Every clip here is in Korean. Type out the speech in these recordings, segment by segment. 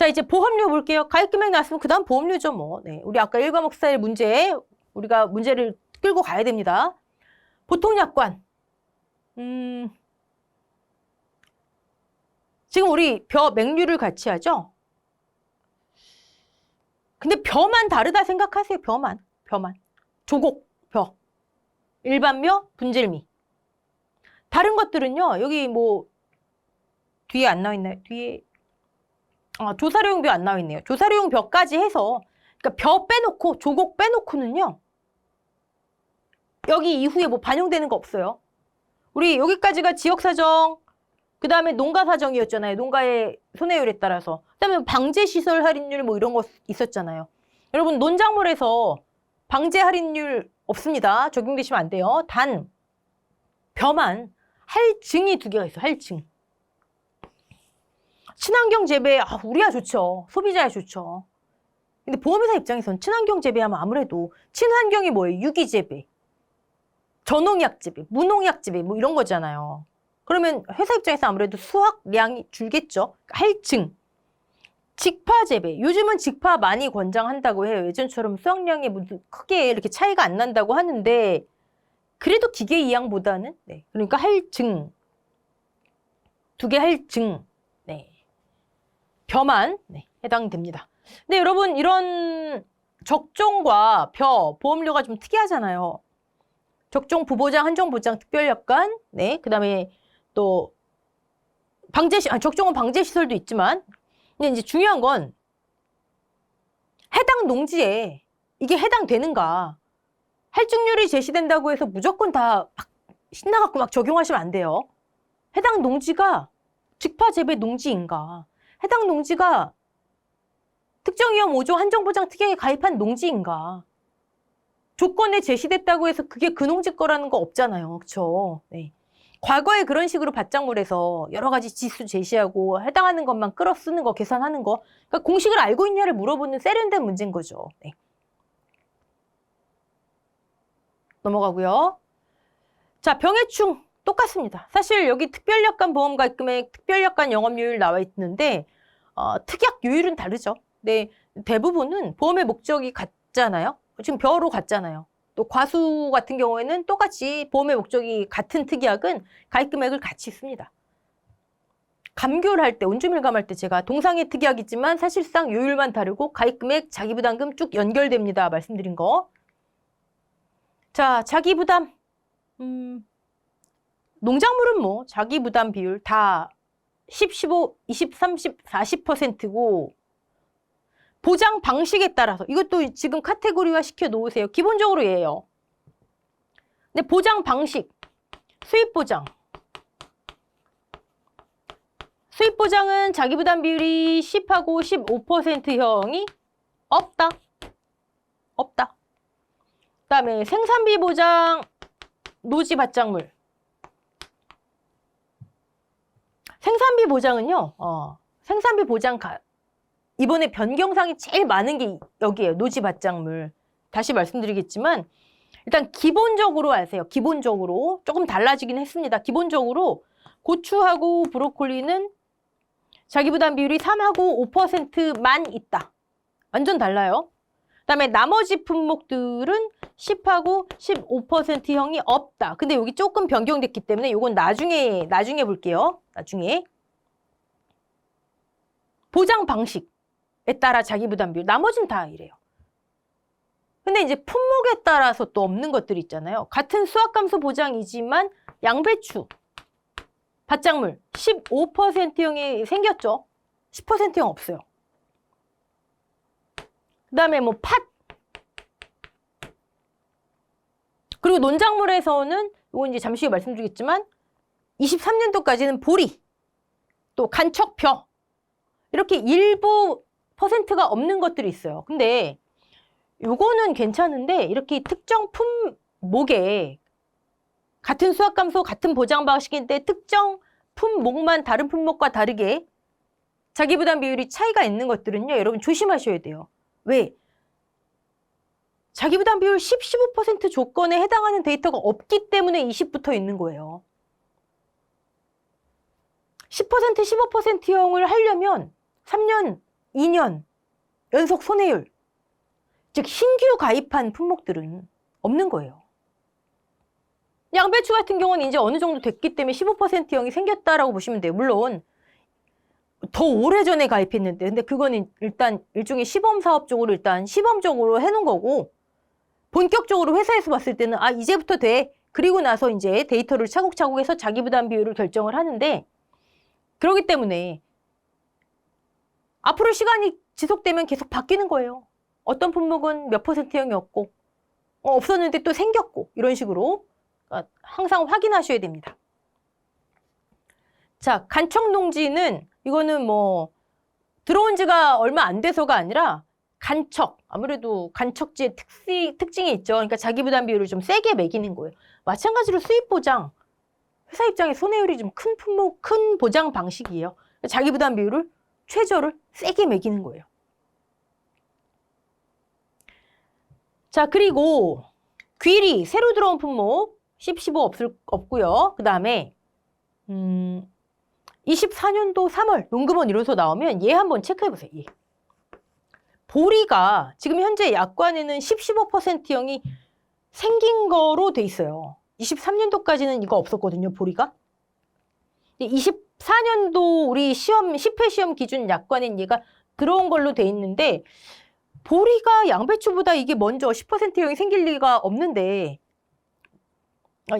자, 이제 보험료 볼게요. 가입금액 나왔으면 그 다음 보험료죠, 뭐. 네, 우리 아까 1과목 스타일 문제, 우리가 문제를 끌고 가야 됩니다. 보통약관. 지금 우리 벼 맹류를 같이 하죠? 근데 벼만 다르다 생각하세요. 벼만. 조곡, 벼. 일반묘, 분질미. 다른 것들은요. 여기 뭐 뒤에 안 나와 있나요? 뒤에 조사료용 벼 안 나와 있네요. 조사료용 벼까지 해서 그러니까 벼 빼놓고 조곡 빼놓고는요. 여기 이후에 뭐 반영되는 거 없어요. 우리 여기까지가 지역사정, 그 다음에 농가사정이었잖아요. 농가의 손해율에 따라서. 그 다음에 방제시설 할인율 뭐 이런 거 있었잖아요. 여러분 논작물에서 방제 할인율 없습니다. 적용되시면 안 돼요. 단 벼만 할증이 2개가 있어. 할증. 친환경 재배, 우리야 좋죠. 소비자야 좋죠. 근데 보험회사 입장에서는 친환경 재배하면 아무래도 친환경이 뭐예요? 유기재배, 저농약 재배, 무농약 재배 뭐 이런 거잖아요. 그러면 회사 입장에서 아무래도 수확량이 줄겠죠. 할증. 직파 재배. 요즘은 직파 많이 권장한다고 해요. 예전처럼 수확량이 크게 이렇게 차이가 안 난다고 하는데 그래도 기계 이양보다는 네. 그러니까 할증. 2개 할증. 네. 벼만 네, 해당됩니다. 근데 여러분 이런 적종과 벼 보험료가 좀 특이하잖아요. 적종 부보장, 한정보장, 특별약관, 네, 그다음에 또 적종은 방제시설도 있지만, 근데 이제 중요한 건 해당 농지에 이게 해당되는가. 할증률이 제시된다고 해서 무조건 다 막 신나갖고 막 적용하시면 안 돼요. 해당 농지가 직파재배 농지인가. 해당 농지가 특정위험 5조 한정보장 특약에 가입한 농지인가. 조건에 제시됐다고 해서 그게 그 농지 거라는 거 없잖아요. 그렇죠? 네. 과거에 그런 식으로 밭작물에서 여러 가지 지수 제시하고 해당하는 것만 끌어 쓰는 거, 계산하는 거. 그러니까 공식을 알고 있냐를 물어보는 세련된 문제인 거죠. 네. 넘어가고요. 자, 병해충 똑같습니다. 사실 여기 특별약관 보험가입금액, 특별약관 영업요율 나와 있는데 특약 요율은 다르죠. 네, 대부분은 보험의 목적이 같잖아요. 지금 벼로 같잖아요. 또 과수 같은 경우에는 똑같이 보험의 목적이 같은 특약은 가입금액을 같이 씁니다. 감교를 할 때, 온주밀감할 때 제가 동상의 특약이지만 사실상 요율만 다르고 가입금액, 자기부담금 쭉 연결됩니다. 말씀드린 거. 자, 자기부담. 농작물은 뭐 자기부담 비율 다 10, 15, 20, 30, 40%고 보장 방식에 따라서 이것도 지금 카테고리화 시켜 놓으세요. 기본적으로 얘예요. 근데 보장 방식, 수입보장. 수입보장은 자기부담 비율이 10하고 15%형이 없다. 그다음에 생산비 보장, 노지 밭작물. 생산비 보장은요. 생산비 보장 이번에 변경사항이 제일 많은 게 여기에요. 노지 밭작물. 다시 말씀드리겠지만 일단 기본적으로 아세요. 기본적으로 조금 달라지긴 했습니다. 기본적으로 고추하고 브로콜리는 자기부담 비율이 3하고 5%만 있다. 완전 달라요. 그다음에 나머지 품목들은 10하고 15%형이 없다. 근데 여기 조금 변경됐기 때문에 이건 나중에 볼게요. 나중에. 보장 방식에 따라 자기부담 비율. 나머지는 다 이래요. 근데 이제 품목에 따라서 또 없는 것들이 있잖아요. 같은 수확감소 보장이지만 양배추, 밭작물 15%형이 생겼죠. 10%형 없어요. 그다음에 뭐 팥. 그리고 논작물에서는 이건 이제 잠시 후에 말씀드리겠지만 23년도까지는 보리, 또 간척벼 이렇게 일부 퍼센트가 없는 것들이 있어요. 근데 요거는 괜찮은데 이렇게 특정 품목에 같은 수확감소, 같은 보장 방식인데 특정 품목만 다른 품목과 다르게 자기부담 비율이 차이가 있는 것들은요. 여러분 조심하셔야 돼요. 왜? 자기부담 비율 10, 15% 조건에 해당하는 데이터가 없기 때문에 20 붙어 있는 거예요. 10%, 15%형을 하려면 3년 2년 연속 손해율, 즉 신규 가입한 품목들은 없는 거예요. 양배추 같은 경우는 이제 어느 정도 됐기 때문에 15%형이 생겼다라고 보시면 돼요. 물론 더 오래전에 가입했는데, 근데 그거는 일단 일종의 시범 사업 쪽으로 일단 시범적으로 해놓은 거고, 본격적으로 회사에서 봤을 때는 아 이제부터 돼. 그리고 나서 이제 데이터를 차곡차곡 해서 자기 부담 비율을 결정을 하는데, 그렇기 때문에 앞으로 시간이 지속되면 계속 바뀌는 거예요. 어떤 품목은 몇 %형이었고 없었는데 또 생겼고, 이런 식으로 항상 확인하셔야 됩니다. 자, 간척농지는 이거는 뭐 들어온 지가 얼마 안 돼서가 아니라 간척, 아무래도 간척지의 특징이 있죠. 그러니까 자기 부담 비율을 좀 세게 매기는 거예요. 마찬가지로 수입 보장, 회사 입장에 손해율이 좀 큰 품목, 큰 보장 방식이에요. 자기 부담 비율을 최저를 세게 매기는 거예요. 자, 그리고 귀리, 새로 들어온 품목 10, 15 없고요. 그 다음에 24년도 3월 농금원 이론서 나오면 얘 한번 체크해보세요. 얘. 보리가 지금 현재 약관에는 10, 15%형이 생긴 거로 돼 있어요. 23년도까지는 이거 없었거든요, 보리가. 24년도 우리 시험, 10회 시험 기준 약관엔 얘가 들어온 걸로 돼 있는데, 보리가 양배추보다 이게 먼저 10%형이 생길 리가 없는데,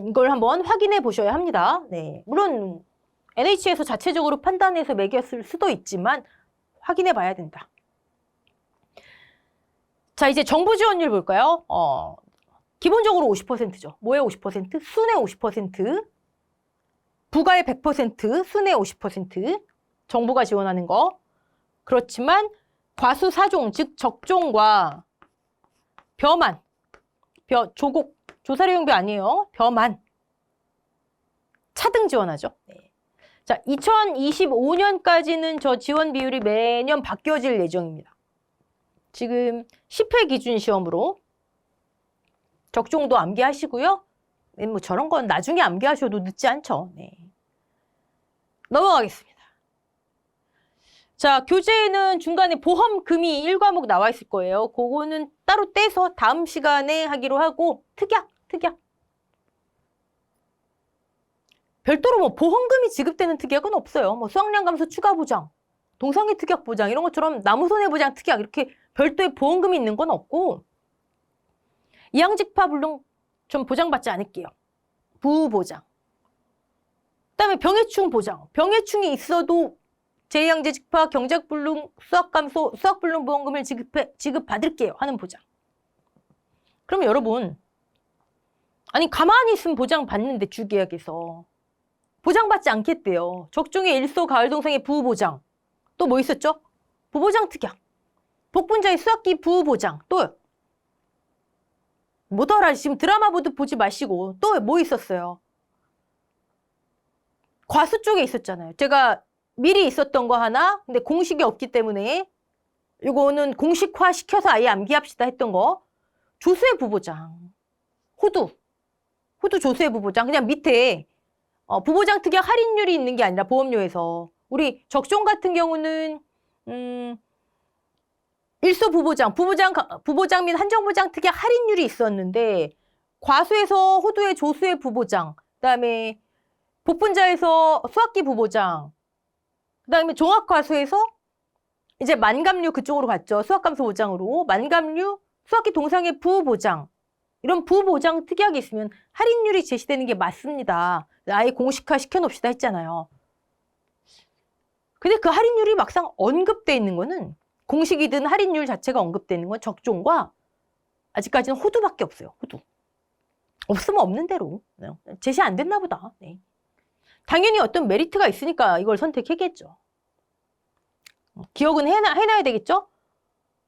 이걸 한번 확인해 보셔야 합니다. 네. 물론 NH에서 자체적으로 판단해서 매겼을 수도 있지만 확인해 봐야 된다. 자, 이제 정부 지원율 볼까요? 기본적으로 50%죠. 뭐의 50%? 순의 50%, 부가의 100%, 순의 50%, 정부가 지원하는 거. 그렇지만 과수사종, 즉 적종과 벼만, 조곡, 조사료용벼 아니에요. 벼만. 차등 지원하죠. 네. 자, 2025년까지는 저 지원 비율이 매년 바뀌어질 예정입니다. 지금 10회 기준 시험으로 적종도 암기하시고요. 네, 뭐 저런 건 나중에 암기하셔도 늦지 않죠. 네. 넘어가겠습니다. 자, 교재에는 중간에 보험금이 1과목 나와 있을 거예요. 그거는 따로 떼서 다음 시간에 하기로 하고, 특약. 별도로 뭐 보험금이 지급되는 특약은 없어요. 뭐 수확량 감소 추가 보장, 동상의 특약 보장 이런 것처럼 나무 손해보장 특약 이렇게 별도의 보험금이 있는 건 없고, 이양직파 물론 좀 보장받지 않을게요. 부보장. 그다음에 병해충 보장. 병해충이 있어도 제2양재직파 경작불능 수확감소 수확불능 보험금을 지급받을게요 하는 보장. 그럼 여러분, 아니 가만히 있으면 보장 받는데 주계약에서 보장받지 않겠대요. 적종의 일소 가을동상의 부보장. 또 뭐 있었죠? 부보장 특약. 복분자의 수확기 부보장. 또요. 뭐더라, 지금 드라마 보지 마시고 또 뭐 있었어요? 과수 쪽에 있었잖아요. 제가 미리 있었던 거 하나, 근데 공식이 없기 때문에 이거는 공식화 시켜서 아예 암기합시다 했던 거. 조수의 부보장. 호두 조수의 부보장. 그냥 밑에 부보장 특약 할인율이 있는 게 아니라 보험료에서. 우리 적종 같은 경우는 일소 부보장 및 한정보장 특약 할인율이 있었는데, 과수에서 호두의 조수의 부보장, 그다음에 복분자에서 수확기 부보장, 그다음에 종합과수에서 이제 만감류 그쪽으로 갔죠. 수확감소 보장으로. 만감류, 수확기 동상의 부보장. 이런 부보장 특약이 있으면 할인율이 제시되는 게 맞습니다. 아예 공식화 시켜놓읍시다 했잖아요. 근데 그 할인율이 막상 언급돼 있는 거는, 공식이든 할인율 자체가 언급돼 있는 건 적종과 아직까지는 호두밖에 없어요. 호두. 없으면 없는 대로. 제시 안 됐나 보다. 네. 당연히 어떤 메리트가 있으니까 이걸 선택했겠죠. 기억은 해놔야 되겠죠?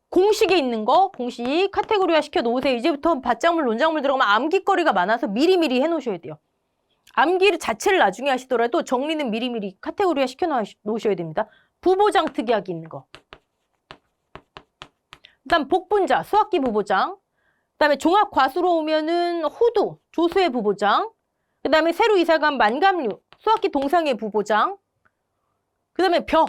공식에 있는 거, 공식 카테고리화 시켜놓으세요. 이제부터 밭작물, 논작물 들어가면 암기거리가 많아서 미리미리 해놓으셔야 돼요. 암기 자체를 나중에 하시더라도 정리는 미리미리 카테고리화 시켜놓으셔야 됩니다. 부보장 특약이 있는 거. 그다음 복분자, 수확기 부보장. 그다음에 종합과수로 오면은 호두, 조수의 부보장. 그다음에 새로 이사간 만감류, 수확기 동상의 부보장. 그다음에 벼.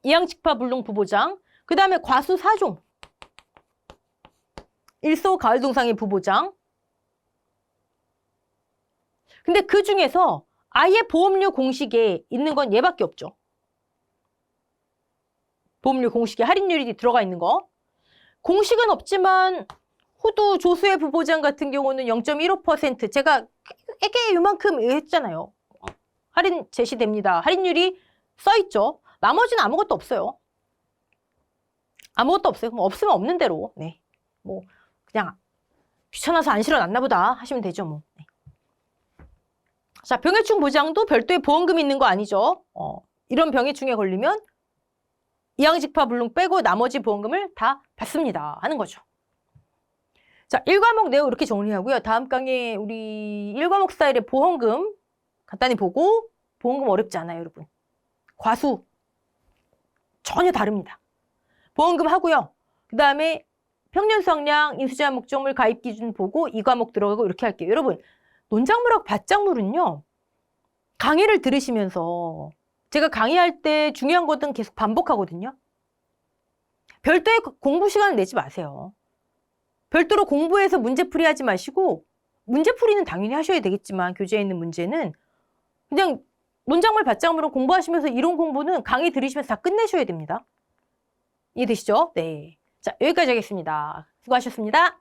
이항직파 불능 부보장. 그 다음에 과수 4종. 일소 가을동상의 부보장. 근데 그 중에서 아예 보험료 공식에 있는 건 얘밖에 없죠. 보험료 공식에 할인율이 들어가 있는 거. 공식은 없지만 호두 조수의 부보장 같은 경우는 0.15%. 제가 꽤 요만큼 했잖아요. 할인 제시됩니다. 할인율이 써있죠. 나머지는 아무것도 없어요. 아무것도 없어요. 그럼 없으면 없는 대로. 네. 뭐 그냥 귀찮아서 안 실어놨나 보다 하시면 되죠. 뭐. 네. 자, 병해충 보장도 별도의 보험금이 있는 거 아니죠. 이런 병해충에 걸리면 이항직파 불능 빼고 나머지 보험금을 다 받습니다 하는 거죠. 자, 1과목 내용 이렇게 정리하고요. 다음 강의 우리 1과목 스타일의 보험금 간단히 보고, 보험금 어렵지 않아요, 여러분. 과수 전혀 다릅니다. 보험금 하고요. 그 다음에 평년 수확량, 인수제한 목적물 가입 기준 보고 2과목 들어가고 이렇게 할게요. 여러분, 논작물하고 밭작물은요, 강의를 들으시면서 제가 강의할 때 중요한 거든 계속 반복하거든요. 별도의 공부 시간을 내지 마세요. 별도로 공부해서 문제풀이 하지 마시고, 문제풀이는 당연히 하셔야 되겠지만 교재에 있는 문제는 그냥 논작물, 밭작물은 공부하시면서 이론 공부는 강의 들으시면서 다 끝내셔야 됩니다. 이해되시죠? 네. 자, 여기까지 하겠습니다. 수고하셨습니다.